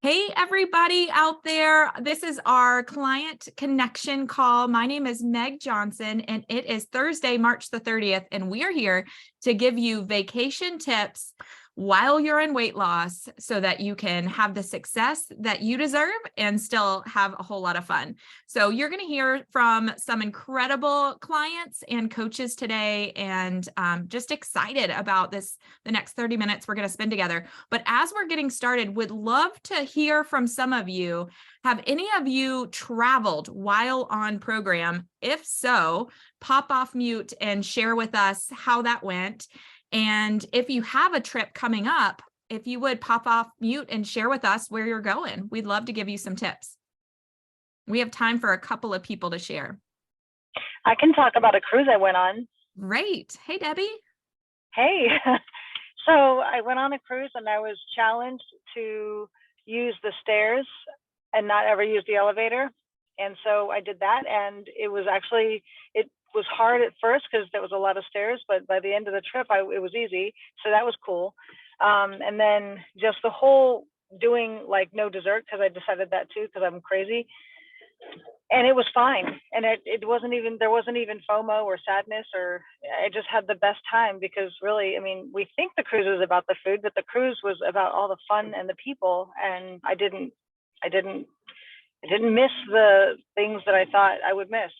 Hey, everybody out there. This is our client connection call. My name is Meg Johnson, and it is Thursday, March the 30th, and we are here to give you vacation tips while you're in weight loss so that you can have the success that you deserve and still have a whole lot of fun. So you're going to hear from some incredible clients and coaches today, and just excited about the next 30 minutes we're going to spend together. But as we're getting started, would love to hear from some of you. Have any of you traveled while on program? If so, pop off mute and share with us how that went. And if you have a trip coming up, if you would pop off mute and share with us where you're going, we'd love to give you some tips. We have time for a couple of people to share. I can talk about a cruise I went on. Great. Hey, Debbie. Hey. So I went on a cruise and I was challenged to use the stairs and not ever use the elevator. And so I did that, and it was hard at first because there was a lot of stairs, but by the end of the trip, it was easy. So that was cool. And then just the whole doing like no dessert, because I decided that too, because I'm crazy. And it was fine. And there wasn't even FOMO or sadness, or I just had the best time, because really, I mean, we think the cruise is about the food, but the cruise was about all the fun and the people. And I didn't miss the things that I thought I would miss.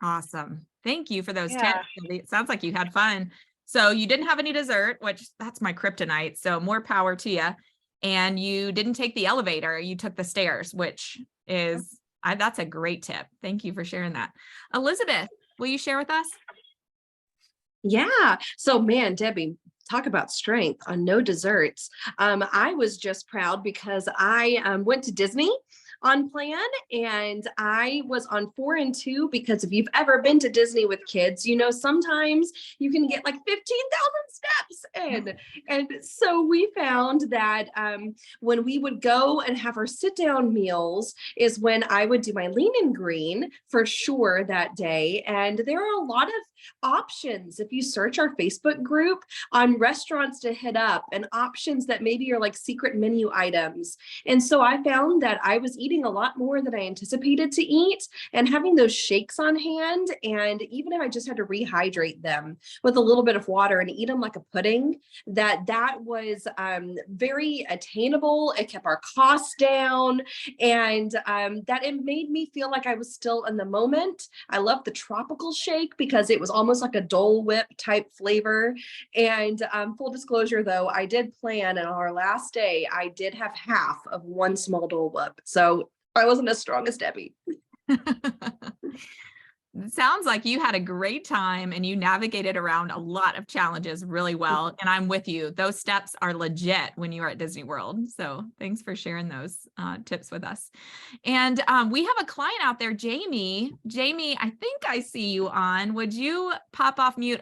Awesome. Thank you for those tips. It sounds like you had fun. So you didn't have any dessert, which that's my kryptonite. So more power to you. And you didn't take the elevator. You took the stairs, which is, that's a great tip. Thank you for sharing that. Elizabeth, will you share with us? Yeah. So man, Debbie, talk about strength on no desserts. I was just proud because I went to Disney on plan, and I was on 4 and 2, because if you've ever been to Disney with kids, you know, sometimes you can get like 15,000 steps in. And so we found that when we would go and have our sit down meals is when I would do my lean and green for sure that day. And there are a lot of options if you search our Facebook group on restaurants to hit up, and options that maybe are like secret menu items. And so I found that I was eating a lot more than I anticipated to eat, and having those shakes on hand, and even if I just had to rehydrate them with a little bit of water and eat them like a pudding, that was very attainable. It kept our costs down, and that it made me feel like I was still in the moment. I loved the tropical shake because it was almost like a Dole Whip type flavor. And full disclosure though, I did plan, and on our last day, I did have half of one small Dole Whip. So I wasn't as strong as Debbie. It sounds like you had a great time and you navigated around a lot of challenges really well. And I'm with you. Those steps are legit when you're at Disney World. So thanks for sharing those tips with us. And we have a client out there, Jamie. Jamie, I think I see you on. Would you pop off mute?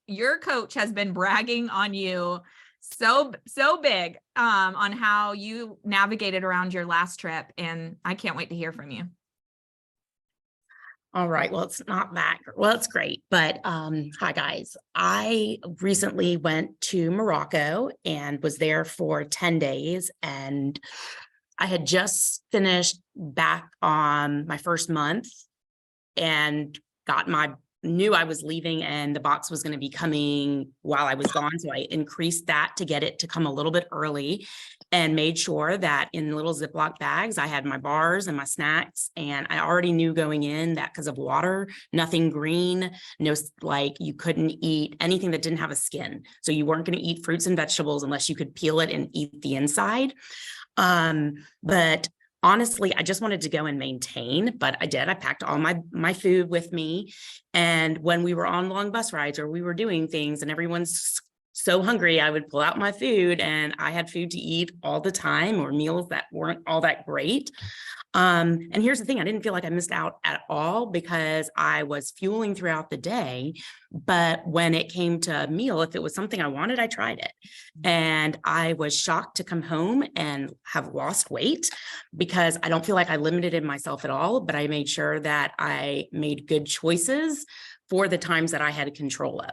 Your coach has been bragging on you so big on how you navigated around your last trip. And I can't wait to hear from you. All right. Well, it's not that. Well, it's great. But hi, guys. I recently went to Morocco and was there for 10 days. And I had just finished back on my first month and knew I was leaving and the box was going to be coming while I was gone. So I increased that to get it to come a little bit early, and made sure that in little Ziploc bags, I had my bars and my snacks. And I already knew going in that because of water, nothing green, like you couldn't eat anything that didn't have a skin. So you weren't going to eat fruits and vegetables unless you could peel it and eat the inside. But honestly, I just wanted to go and maintain, but I did. I packed all my food with me. And when we were on long bus rides or we were doing things and everyone's so hungry, I would pull out my food, and I had food to eat all the time, or meals that weren't all that great. And here's the thing, I didn't feel like I missed out at all because I was fueling throughout the day. But when it came to a meal, if it was something I wanted, I tried it. And I was shocked to come home and have lost weight because I don't feel like I limited myself at all, but I made sure that I made good choices for the times that I had control of.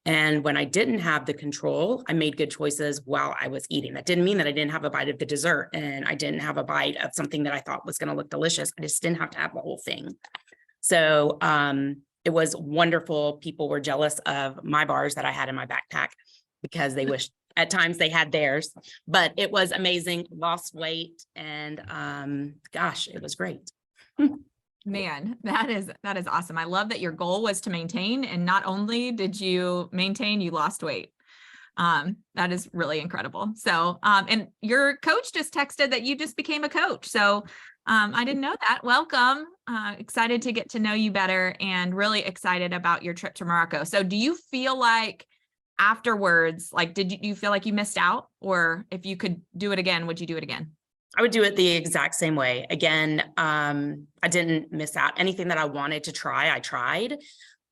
And when I didn't have the control, I made good choices while I was eating. That didn't mean that I didn't have a bite of the dessert and I didn't have a bite of something that I thought was going to look delicious. I just didn't have to have the whole thing. So it was wonderful. People were jealous of my bars that I had in my backpack because they wished at times they had theirs, but it was amazing. Lost weight and gosh, it was great. Man, that is awesome. I love that your goal was to maintain, and not only did you maintain, you lost weight. That is really incredible. So, and your coach just texted that you just became a coach. So, I didn't know that. Welcome. Excited to get to know you better and really excited about your trip to Morocco. So do you feel like afterwards, like, did you feel like you missed out, or if you could do it again, would you do it again? I would do it the exact same way. Again, I didn't miss out. Anything that I wanted to try, I tried.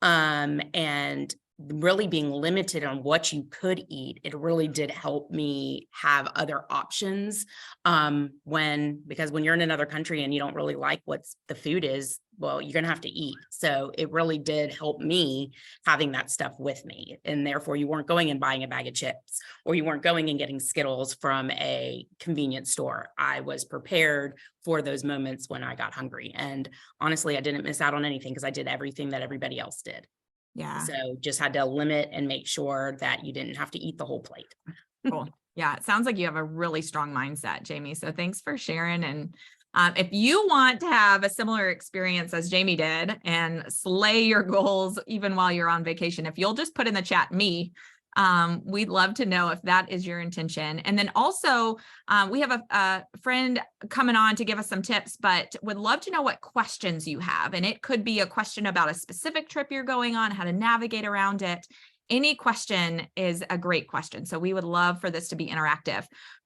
And really being limited on what you could eat, it really did help me have other options. Because when you're in another country and you don't really like what the food is, well, you're going to have to eat. So it really did help me having that stuff with me. And therefore you weren't going and buying a bag of chips, or you weren't going and getting Skittles from a convenience store. I was prepared for those moments when I got hungry. And honestly, I didn't miss out on anything because I did everything that everybody else did. Yeah. So just had to limit and make sure that you didn't have to eat the whole plate. Cool. Yeah. It sounds like you have a really strong mindset, Jamie. So thanks for sharing. And if you want to have a similar experience as Jamie did and slay your goals, even while you're on vacation, if you'll just put in the chat me, we'd love to know if that is your intention. And then also we have a friend coming on to give us some tips, but would love to know what questions you have. And it could be a question about a specific trip you're going on, how to navigate around it. Any question is a great question. So we would love for this to be interactive.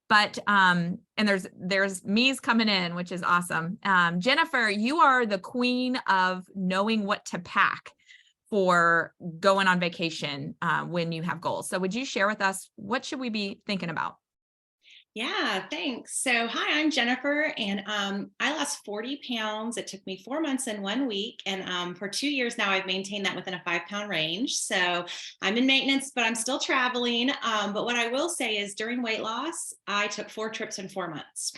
But and there's me's coming in, which is awesome. Jennifer, you are the queen of knowing what to pack for going on vacation when you have goals. So would you share with us, what should we be thinking about? Yeah, thanks. So hi, I'm Jennifer, and I lost 40 pounds. It took me 4 months and 1 week. And for 2 years now, I've maintained that within a 5-pound range. So I'm in maintenance, but I'm still traveling. But what I will say is during weight loss, I took 4 trips in 4 months.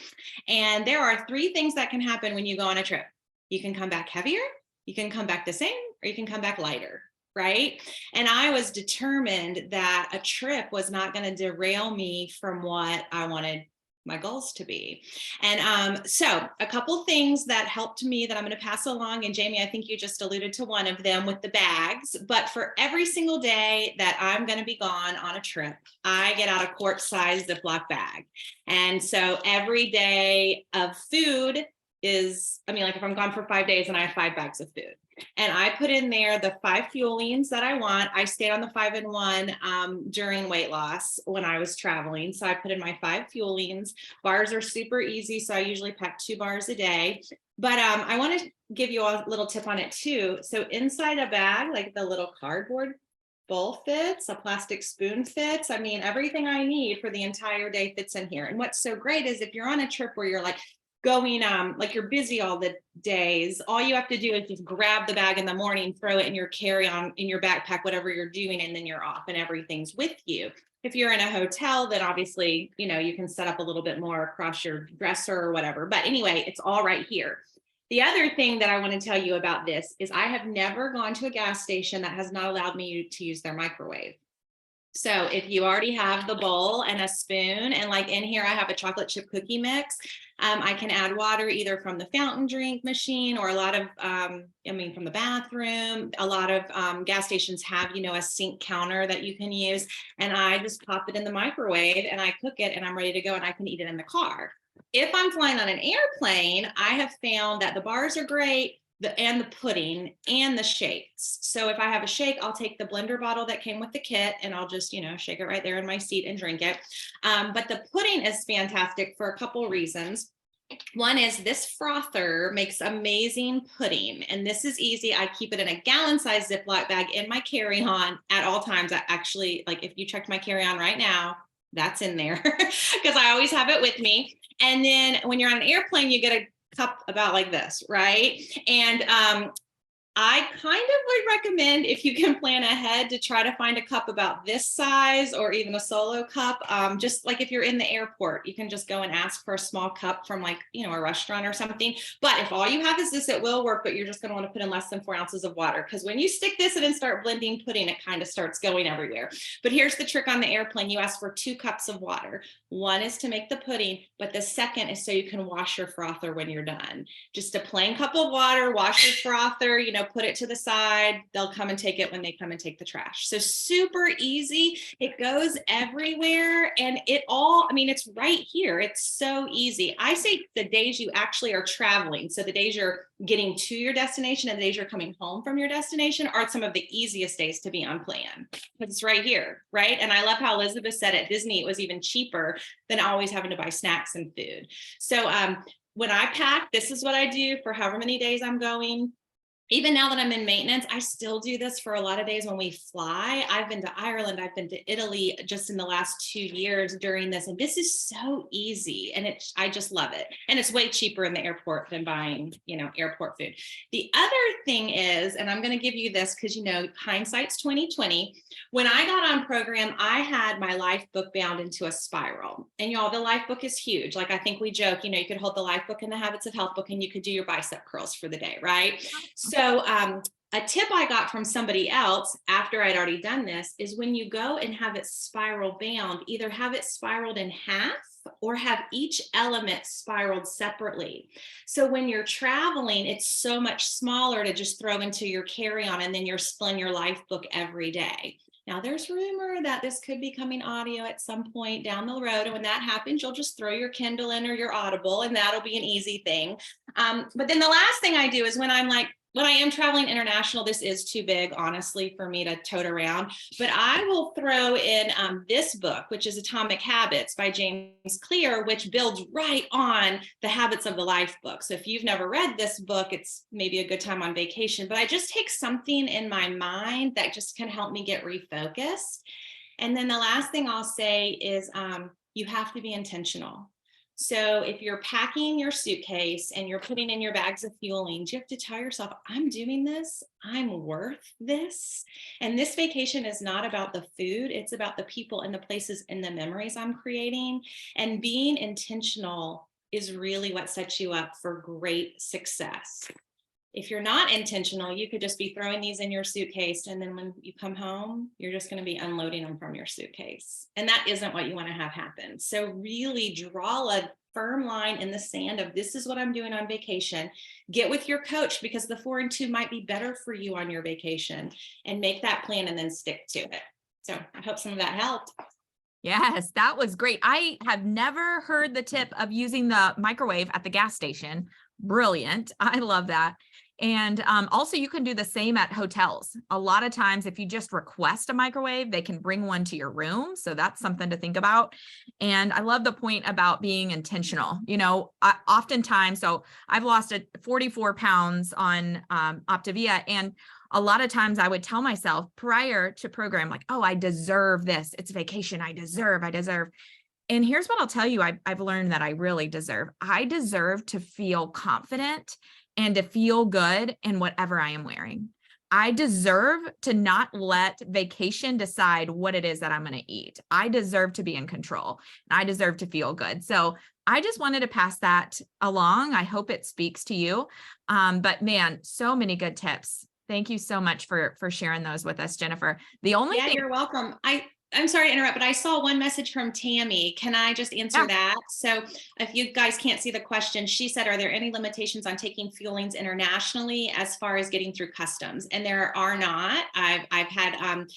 And there are 3 things that can happen when you go on a trip. You can come back heavier, you can come back the same, or you can come back lighter. Right. And I was determined that a trip was not going to derail me from what I wanted my goals to be. And so a couple things that helped me that I'm going to pass along. And Jamie, I think you just alluded to one of them with the bags. But for every single day that I'm going to be gone on a trip, I get out a quart-sized Ziploc bag. And so every day of food is, like if I'm gone for 5 days and I have 5 bags of food. And I put in there the 5 fuelings that I want. I stayed on the 5-in-1 during weight loss when I was traveling. So I put in my 5 fuelings. Bars are super easy. So I usually pack 2 bars a day. But I want to give you a little tip on it too. So inside a bag, like the little cardboard bowl fits, a plastic spoon fits. Everything I need for the entire day fits in here. And what's so great is if you're on a trip where you're going like you're busy all the days, all you have to do is just grab the bag in the morning, throw it in your carry-on, in your backpack, whatever you're doing, and then you're off and everything's with you. If you're in a hotel, then obviously, you can set up a little bit more across your dresser or whatever. But anyway, it's all right here. The other thing that I want to tell you about this is I have never gone to a gas station that has not allowed me to use their microwave. So if you already have the bowl and a spoon, and like in here, I have a chocolate chip cookie mix, I can add water either from the fountain drink machine or a lot of, from the bathroom. A lot of gas stations have, a sink counter that you can use. And I just pop it in the microwave and I cook it and I'm ready to go and I can eat it in the car. If I'm flying on an airplane, I have found that the bars are great. And the pudding and the shakes. So if I have a shake, I'll take the blender bottle that came with the kit and I'll just, shake it right there in my seat and drink it. But the pudding is fantastic for a couple reasons. One is this frother makes amazing pudding. And this is easy. I keep it in a gallon-sized Ziploc bag in my carry-on at all times. I actually, if you checked my carry-on right now, that's in there because I always have it with me. And then when you're on an airplane, you get a cup about like this, right? And I kind of would recommend, if you can plan ahead, to try to find a cup about this size or even a solo cup. Just like if you're in the airport, you can just go and ask for a small cup from like, a restaurant or something. But if all you have is this, it will work, but you're just going to want to put in less than 4 ounces of water, because when you stick this in and start blending pudding, it kind of starts going everywhere. But here's the trick on the airplane. You ask for 2 cups of water. One is to make the pudding, but the second is so you can wash your frother when you're done. Just a plain cup of water, wash your frother, put it to the side. They'll come and take it when they come and take the trash. So super easy. It goes everywhere, and it's right here. It's so easy. I say the days you actually are traveling, so the days you're getting to your destination and the days you're coming home from your destination, are some of the easiest days to be on plan, because it's right here, right? And I love how Elizabeth said at Disney, it was even cheaper than always having to buy snacks and food. So when I pack, this is what I do for however many days I'm going. Even now that I'm in maintenance, I still do this for a lot of days when we fly. I've been to Ireland, I've been to Italy just in the last 2 years during this. And this is so easy. And I just love it. And it's way cheaper in the airport than buying, airport food. The other thing is, and I'm going to give you this because, hindsight's 2020. When I got on program, I had my life book bound into a spiral. And y'all, the life book is huge. Like, I think we joke, you could hold the life book and the Habits of Health book, and you could do your bicep curls for the day, right? So a tip I got from somebody else after I'd already done this is, when you go and have it spiral bound, either have it spiraled in half or have each element spiraled separately. So when you're traveling, it's so much smaller to just throw into your carry-on, and then you're spilling your life book every day. Now, there's rumor that this could be coming audio at some point down the road. And when that happens, you'll just throw your Kindle in or your Audible, and that'll be an easy thing. But then the last thing I do is, when I am traveling international, this is too big, honestly, for me to tote around, but I will throw in this book, which is Atomic Habits by James Clear, which builds right on the Habits of the Life book. So if you've never read this book, it's maybe a good time on vacation, but I just take something in my mind that just can help me get refocused. And then the last thing I'll say is, you have to be intentional. So if you're packing your suitcase and you're putting in your bags of fuelings, you have to tell yourself, I'm doing this, I'm worth this. And this vacation is not about the food, it's about the people and the places and the memories I'm creating. And being intentional is really what sets you up for great success. If you're not intentional, you could just be throwing these in your suitcase, and then when you come home, you're just going to be unloading them from your suitcase. And that isn't what you want to have happen. So really draw a firm line in the sand of, this is what I'm doing on vacation. Get with your coach, because the 4 and 2 might be better for you on your vacation, and make that plan and then stick to it. So I hope some of that helped. Yes, that was great. I have never heard the tip of using the microwave at the gas station. Brilliant. I love that. And also, you can do the same at hotels. A lot of times, if you just request a microwave, they can bring one to your room. So that's something to think about. And I love the point about being intentional. Oftentimes, so I've lost 44 pounds on Optavia. And a lot of times I would tell myself prior to program, like, oh, I deserve this. It's vacation. I deserve. And here's what I'll tell you, I've learned that I really deserve. I deserve to feel confident and to feel good in whatever I am wearing. I deserve to not let vacation decide what it is that I'm going to eat. I deserve to be in control. I deserve to feel good. So I just wanted to pass that along. I hope it speaks to you. But man, so many good tips. Thank you so much for sharing those with us, Jennifer. The only thing— You're welcome. I'm sorry to interrupt, but I saw one message from Tammy. Can I just answer that? So if you guys can't see the question, she said, are there any limitations on taking fuelings internationally as far as getting through customs? And there are not. I've had,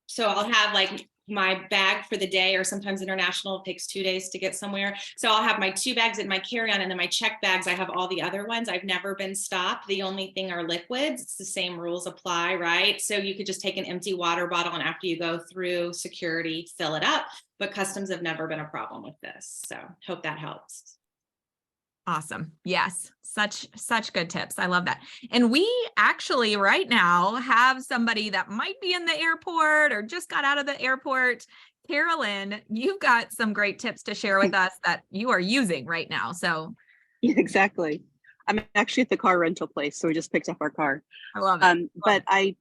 so I'll have like my bag for the day, or sometimes international takes 2 days to get somewhere. So I'll have my 2 bags in my carry-on, and then my check bags, I have all the other ones. I've never been stopped. The only thing are liquids. It's the same rules apply, right? So you could just take an empty water bottle, and after you go through security, fill it up. But customs have never been a problem with this. So hope that helps. Awesome. Yes. Such good tips. I love that. And we actually right now have somebody that might be in the airport or just got out of the airport. Carolyn, you've got some great tips to share with us that you are using right now. So Yeah, exactly. I'm actually at the car rental place, so we just picked up our car. I love it. But I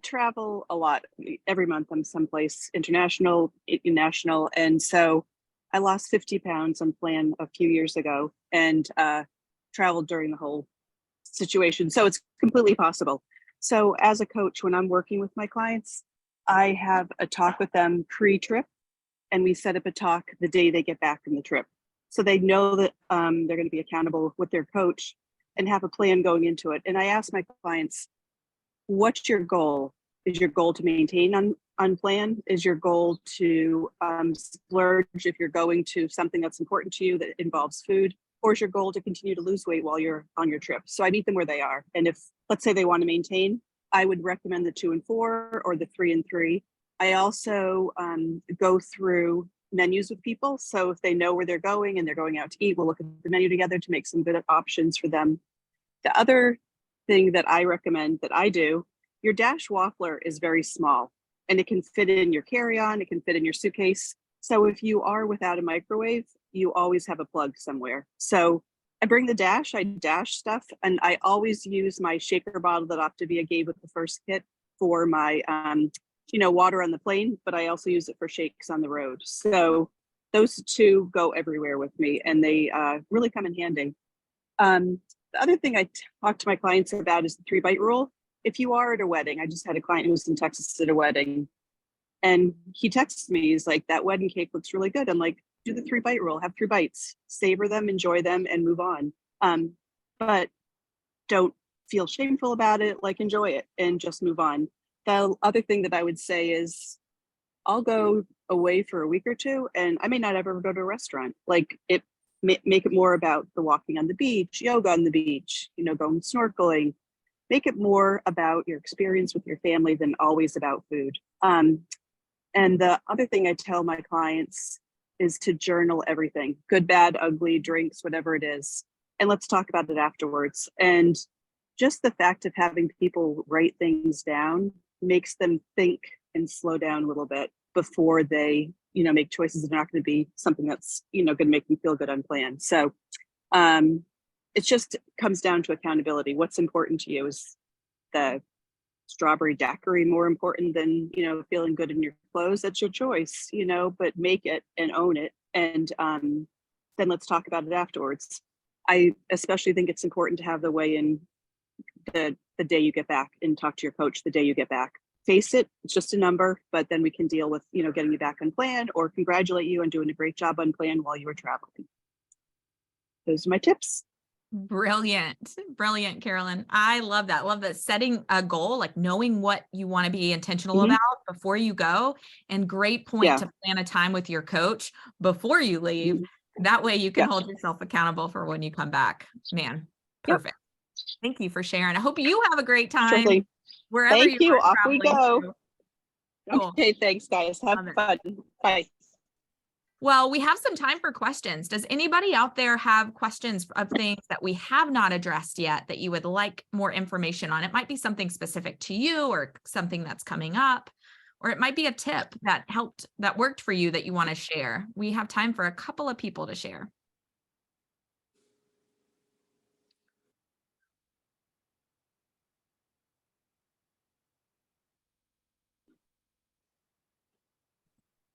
travel a lot. Every month I'm someplace international, national, and so I lost 50 pounds on plan a few years ago, and traveled during the whole situation. So it's completely possible. So as a coach, when I'm working with my clients, I have a talk with them pre-trip, and we set up a talk the day they get back from the trip. So they know that they're going to be accountable with their coach and have a plan going into it. And I ask my clients, what's your goal? Is your goal to maintain on plan? Is your goal to splurge if you're going to something that's important to you that involves food? Or is your goal to continue to lose weight while you're on your trip? So I meet them where they are. And if, let's say they want to maintain, I would recommend the 2 and 4 or the 3 and 3. I also go through menus with people. So if they know where they're going and they're going out to eat, we'll look at the menu together to make some good options for them. The other thing that I recommend that I do, your Dash waffler is very small and it can fit in your carry-on, it can fit in your suitcase. So if you are without a microwave, you always have a plug somewhere. So I bring the Dash, I dash stuff, and I always use my shaker bottle that Optavia gave with the first kit for my water on the plane, but I also use it for shakes on the road. So those two go everywhere with me, and they really come in handy. The other thing I talk to my clients about is the 3-bite rule. If you are at a wedding, I just had a client who was in Texas at a wedding, and he texts me, he's like, that wedding cake looks really good. I'm like, do the 3-bite rule, have 3 bites, savor them, enjoy them, and move on. But don't feel shameful about it, like enjoy it and just move on. The other thing that I would say is I'll go away for a week or two and I may not ever go to a restaurant. Like make it more about the walking on the beach, yoga on the beach, going snorkeling. Make it more about your experience with your family than always about food. And the other thing I tell my clients is to journal everything, good, bad, ugly, drinks, whatever it is. And let's talk about it afterwards. And just the fact of having people write things down makes them think and slow down a little bit before they, make choices that are not going to be something that's, going to make them feel good unplanned. So it just comes down to accountability. What's important to you? Is the strawberry daiquiri more important than, feeling good in your clothes? That's your choice, but make it and own it. And then let's talk about it afterwards. I especially think it's important to have the weigh-in the day you get back and talk to your coach the day you get back. Face it, it's just a number, but then we can deal with, getting you back on plan or congratulate you on doing a great job on plan while you were traveling. Those are my tips. Brilliant. Brilliant, Carolyn. I love that. Love that. Setting a goal, like knowing what you want to be intentional about before you go. And great point to plan a time with your coach before you leave. That way you can hold yourself accountable for when you come back. Man, perfect. Thank you for sharing. I hope you have a great time. Certainly. Wherever Thank you. are Off we go. Cool. Okay, thanks guys. Have fun. Bye. Well, we have some time for questions. Does anybody out there have questions of things that we have not addressed yet that you would like more information on? It might be something specific to you or something that's coming up, or it might be a tip that worked for you that you want to share. We have time for a couple of people to share.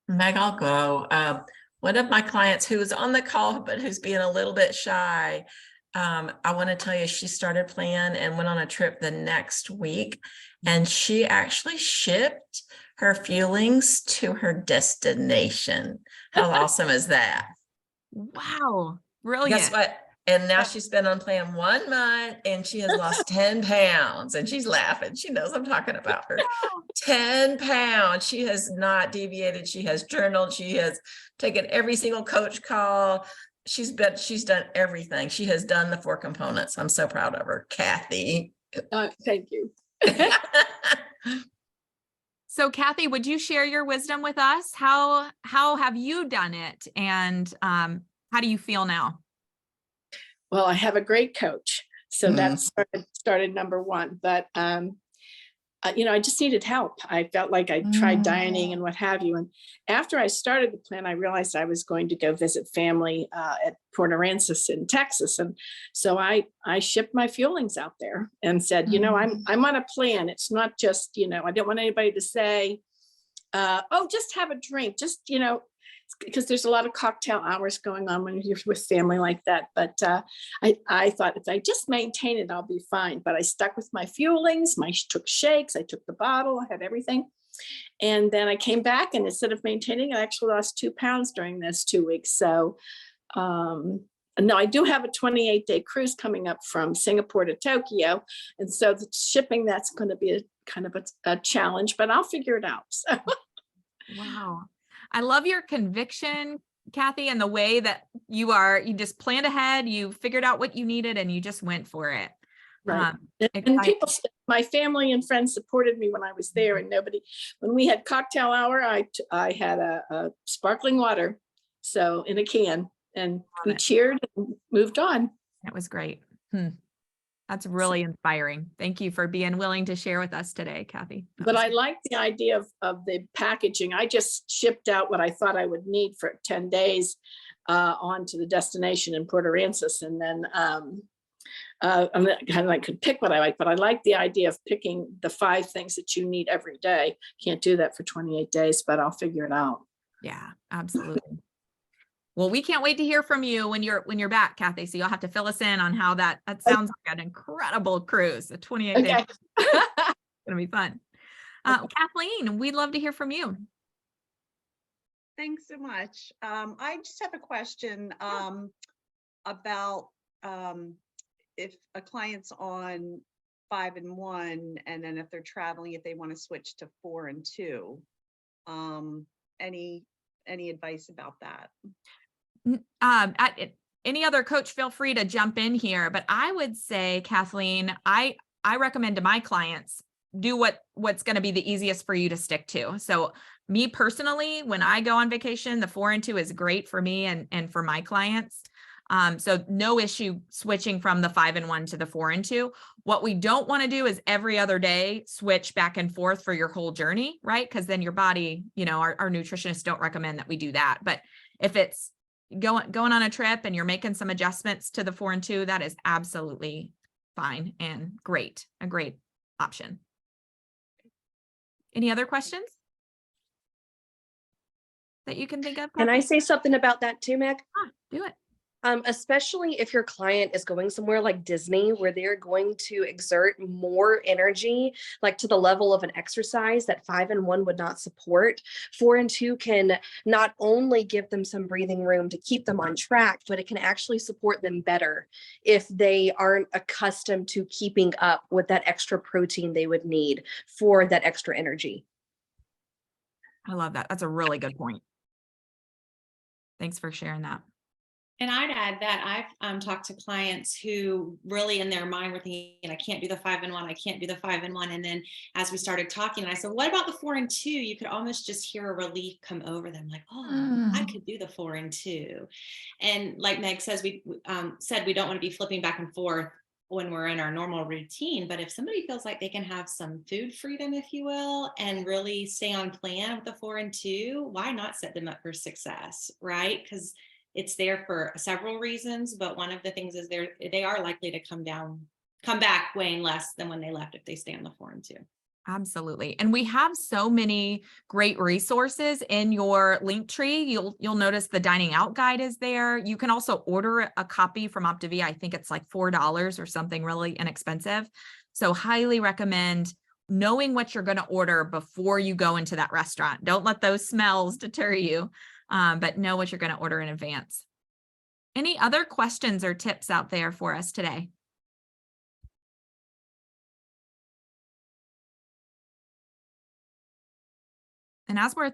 Meg, I'll go. One of my clients who was on the call, but who's being a little bit shy, I want to tell you, she started plan and went on a trip the next week, and she actually shipped her feelings to her destination. How awesome is that? Wow. Brilliant. Guess what? And now she's been on plan 1 month and she has lost 10 pounds, and she's laughing. She knows I'm talking about her. 10 pounds. She has not deviated. She has journaled. She has taken every single coach call. She's done everything. She has done the 4 components. I'm so proud of her. Kathy. Thank you. So Kathy, would you share your wisdom with us? How have you done it? And how do you feel now? Well, I have a great coach. So that started number 1. But I just needed help. I felt like I tried dieting and what have you. And after I started the plan, I realized I was going to go visit family at Port Aransas in Texas. And so I shipped my fuelings out there and said, I'm on a plan. It's not just, I don't want anybody to say, oh, just have a drink, just, because there's a lot of cocktail hours going on when you're with family like that. But I thought if I just maintain it, I'll be fine. But I stuck with my fuelings, took shakes, I took the bottle, I had everything. And then I came back, and instead of maintaining, I actually lost 2 pounds during those 2 weeks. So no, I do have a 28-day cruise coming up from Singapore to Tokyo. And so the shipping, that's going to be a kind of a challenge, but I'll figure it out. So. Wow. I love your conviction, Kathy, and the way that you just planned ahead, you figured out what you needed, and you just went for it. Right. And people, my family and friends supported me when I was there, and when we had cocktail hour, I had a sparkling water, so in a can, and we cheered and moved on. That was great. That's really inspiring. Thank you for being willing to share with us today, Kathy. But I like the idea of the packaging. I just shipped out what I thought I would need for 10 days on to the destination in Port Aransas. And then I could pick what I like, but I like the idea of picking the 5 things that you need every day. Can't do that for 28 days, but I'll figure it out. Yeah, absolutely. Well, we can't wait to hear from you when you're back, Kathy. So you'll have to fill us in on how that sounds like an incredible cruise, a 28 days. It's gonna be fun. Kathleen, we'd love to hear from you. Thanks so much. I just have a question about if a client's on 5 and 1, and then if they're traveling, if they want to switch to 4 and 2. Any advice about that? Any other coach, feel free to jump in here, but I would say, Kathleen, I recommend to my clients, do what's going to be the easiest for you to stick to. So me personally, when I go on vacation, the 4 and 2 is great for me and for my clients. So no issue switching from the 5 and 1 to the 4 and 2. What we don't want to do is every other day switch back and forth for your whole journey, right? Because then your body, our nutritionists don't recommend that we do that. But if it's going on a trip and you're making some adjustments to the 4 and 2, that is absolutely fine and great, a great option. Any other questions that you can think of? Can I say something about that too, Meg? Do it. Especially if your client is going somewhere like Disney, where they're going to exert more energy, like to the level of an exercise that 5 and 1 would not support. 4 and 2 can not only give them some breathing room to keep them on track, but it can actually support them better if they aren't accustomed to keeping up with that extra protein they would need for that extra energy. I love that. That's a really good point. Thanks for sharing that. And I'd add that I've talked to clients who really in their mind were thinking, I can't do the 5 and 1, I can't do the 5 and 1. And then as we started talking, I said, what about the 4 and 2? You could almost just hear a relief come over them, like, oh, I could do the 4 and 2. And like Meg says, we said we don't want to be flipping back and forth when we're in our normal routine. But if somebody feels like they can have some food freedom, if you will, and really stay on plan with the 4 and 2, why not set them up for success, right? Because it's there for several reasons, but one of the things is they are likely to come back weighing less than when they left if they stay on the 4 and 2. Absolutely. And we have so many great resources in your link tree. You'll notice the dining out guide is there. You can also order a copy from Optavia. I think it's like $4 or something really inexpensive. So highly recommend knowing what you're going to order before you go into that restaurant. Don't let those smells deter you. But know what you're going to order in advance. Any other questions or tips out there for us today? And as we're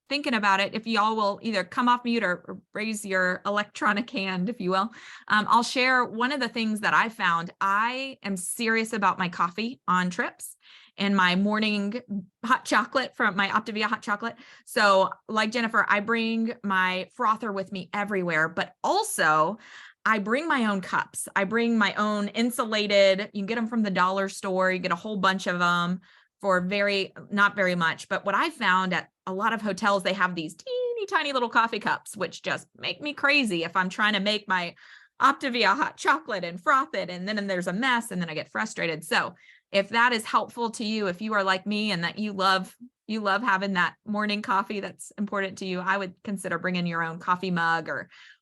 thinking about it, if y'all will either come off mute or raise your electronic hand, if you will, I'll share one of the things that I found. I am serious about my coffee on trips and my morning hot chocolate from my Optavia hot chocolate. So like Jennifer, I bring my frother with me everywhere, but also I bring my own cups. I bring my own insulated, you can get them from the dollar store. You get a whole bunch of them not very much. But what I found at a lot of hotels, they have these teeny tiny little coffee cups, which just make me crazy if I'm trying to make my Optavia hot chocolate and froth it. And then there's a mess and then I get frustrated. So if that is helpful to you, if you are like me and that you love having that morning coffee that's important to you, I would consider bringing your own coffee mug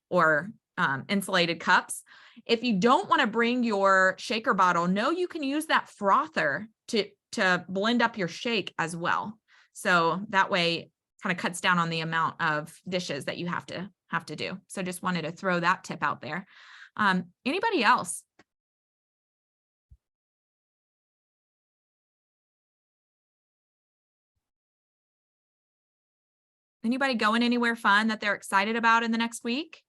or insulated cups. If you don't want to bring your shaker bottle, no, you can use that frother to blend up your shake as well. So that way kind of cuts down on the amount of dishes that you have to do. So just wanted to throw that tip out there. Anybody else? Anybody going anywhere fun that they're excited about in the next week?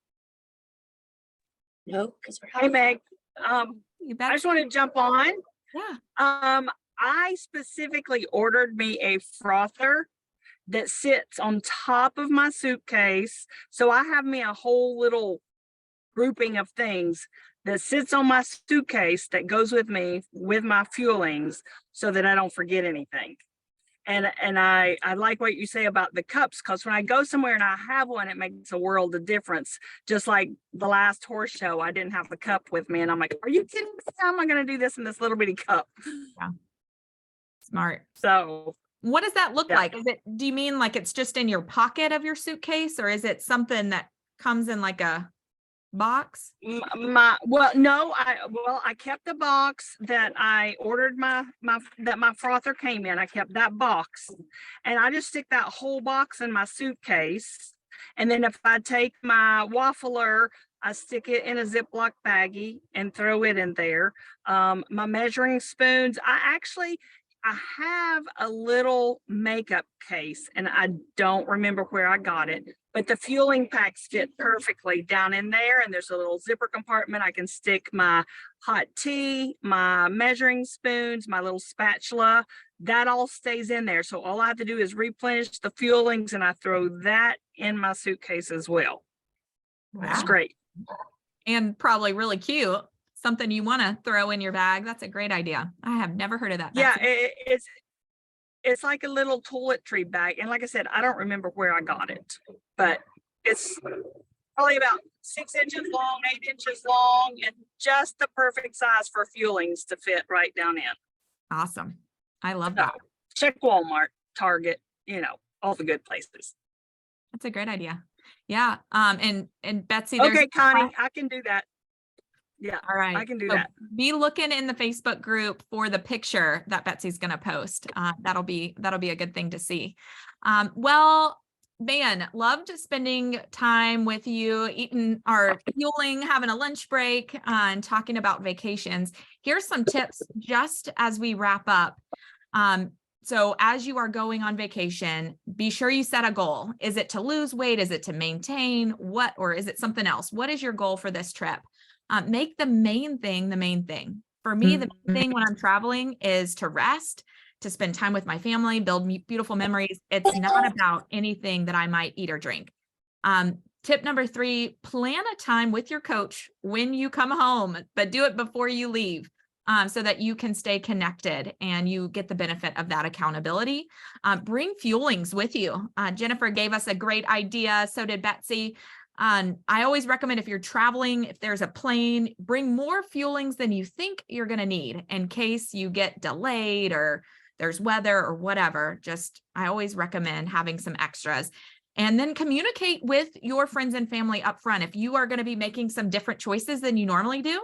No, because we're. Hey Meg, You I bet. just want to jump on. Yeah. I specifically ordered me a frother that sits on top of my suitcase. So I have me a whole little grouping of things that sits on my suitcase that goes with me with my fuelings so that I don't forget anything. And I like what you say about the cups, because when I go somewhere and I have one, it makes a world of difference. Just like the last horse show, I didn't have the cup with me and I'm like, are you kidding me? How am I going to do this in this little bitty cup? Smart. So What does that look Yeah. like? Do you mean like it's just in your pocket of your suitcase, or is it something that comes in like a box? I kept the box that I ordered my frother came in. I kept that box and I just stick that whole box in my suitcase. And then if I take my waffler, I stick it in a Ziploc baggie and throw it in there. My measuring spoons, I have a little makeup case and I don't remember where I got it, but the fueling packs fit perfectly down in there. And there's a little zipper compartment. I can stick my hot tea, my measuring spoons, my little spatula, that all stays in there. So all I have to do is replenish the fuelings and I throw that in my suitcase as well. It's Wow. great. And probably really cute. Something you want to throw in your bag. That's a great idea. I have never heard of that. Yeah, Betsy. it's like a little toiletry bag. And like I said, I don't remember where I got it, but it's probably about 6 inches long, 8 inches long, and just the perfect size for fuelings to fit right down in. Awesome. I love So that. check Walmart, Target, all the good places. That's a great idea. Yeah. And Betsy, there's Okay, Connie, I can do that. Yeah, all right. I can do So that. Be looking in the Facebook group for the picture that Betsy's going to post. That'll be a good thing to see. Well, man, loved spending time with you, eating or fueling, having a lunch break, and talking about vacations. Here's some tips just as we wrap up. So as you are going on vacation, be sure you set a goal. Is it to lose weight? Is it to maintain or is it something else? What is your goal for this trip? Make the main thing the main thing. For me, the main thing when I'm traveling is to rest, to spend time with my family, build beautiful memories. It's not about anything that I might eat or drink. Tip number 3, plan a time with your coach when you come home, but do it before you leave. So that you can stay connected and you get the benefit of that accountability. Bring fuelings with you. Jennifer gave us a great idea. So did Betsy. I always recommend if you're traveling, if there's a plane, bring more fuelings than you think you're going to need in case you get delayed or there's weather or whatever. I always recommend having some extras. And then communicate with your friends and family up front. If you are going to be making some different choices than you normally do,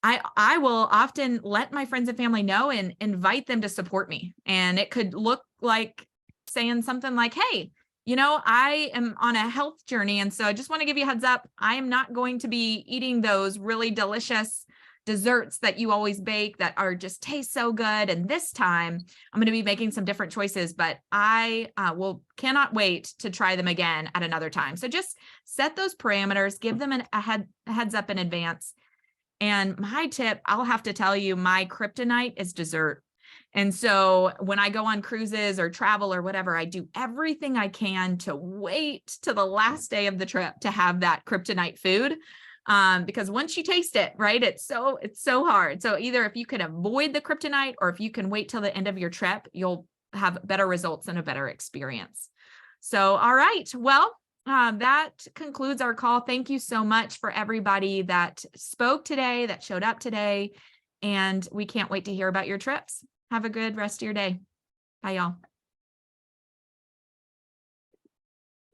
I will often let my friends and family know and invite them to support me. And it could look like saying something like, hey, I am on a health journey. And so I just want to give you a heads up. I am not going to be eating those really delicious desserts that you always bake that are just taste so good. And this time I'm going to be making some different choices, but I cannot wait to try them again at another time. So just set those parameters, give them a heads up in advance. And my tip, I'll have to tell you, my kryptonite is dessert. And so when I go on cruises or travel or whatever, I do everything I can to wait to the last day of the trip to have that kryptonite food. Because once you taste it, right, it's so hard. So either if you can avoid the kryptonite or if you can wait till the end of your trip, you'll have better results and a better experience. So, all right. Well, that concludes our call. Thank you so much for everybody that spoke today, that showed up today. And we can't wait to hear about your trips. Have a good rest of your day. Bye, y'all.